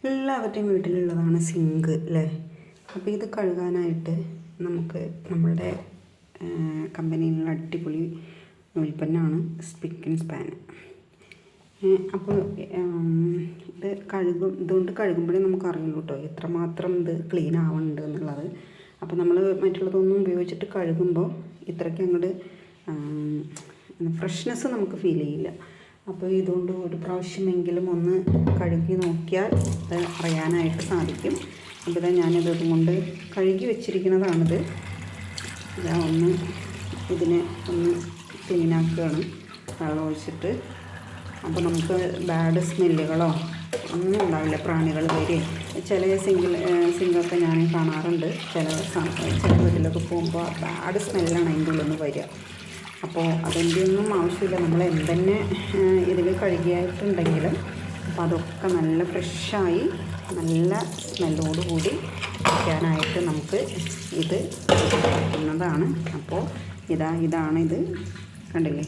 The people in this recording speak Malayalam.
എല്ലാവരുടെയും വീട്ടിലുള്ളതാണ് സിങ്ക് അല്ലേ. അപ്പോൾ ഇത് കഴുകാനായിട്ട് നമുക്ക് നമ്മളുടെ കമ്പനിയിലുള്ള അടിപൊളി ഉൽപ്പന്നമാണ് സ്പിക്ക് ആൻഡ് സ്പാൻ. അപ്പോൾ ഇതുകൊണ്ട് കഴുകുമ്പോഴേ നമുക്ക് അറിയുള്ളൂ കേട്ടോ എത്രമാത്രം ഇത് ക്ലീൻ ആവുന്നുണ്ട് എന്നുള്ളത്. അപ്പോൾ നമ്മൾ മറ്റുള്ളതൊന്നും ഉപയോഗിച്ചിട്ട് കഴുകുമ്പോൾ ഇത്രയ്ക്ക് അങ്ങോട്ട് ഫ്രഷ്നെസ് നമുക്ക് ഫീൽ ചെയ്യില്ല. അപ്പോൾ ഇതുകൊണ്ട് ഒരു പ്രാവശ്യമെങ്കിലും ഒന്ന് കഴുകി നോക്കിയാൽ അത് അറിയാനായിട്ട് സാധിക്കും. അപ്പോൾ ഞാനിത് കൊണ്ട് കഴുകി വെച്ചിരിക്കുന്നതാണിത്. ഇതാ ഇതിനെ ഒന്ന് ക്ലീനാക്കുകയാണ് വെള്ളം ഒഴിച്ചിട്ട്. അപ്പോൾ നമുക്ക് ബാഡ് സ്മെല്ലുകളോ ഒന്നും ഉണ്ടാവില്ല. പ്രാണികൾ വരികയും ചില സിങ്കൊക്കെ ഞാൻ കാണാറുണ്ട്. ചില വീട്ടിലൊക്കെ പോകുമ്പോൾ ബാഡ് സ്മെല്ലാണ് അതിൻ്റെ ഉള്ളിൽ നിന്ന് വരിക. അപ്പോൾ അതിൻ്റെ ഒന്നും ആവശ്യമില്ല. നമ്മൾ എന്തെന്നെ ഇതിൽ കഴുകിയായിട്ടുണ്ടെങ്കിലും അപ്പോൾ അതൊക്കെ നല്ല ഫ്രഷായി നല്ല സ്മെല്ലോട് കൂടി വയ്ക്കാനായിട്ട് നമുക്ക് ഇത് പറ്റുന്നതാണ്. അപ്പോൾ ഇതാണ് ഇത് കണ്ടില്ലേ.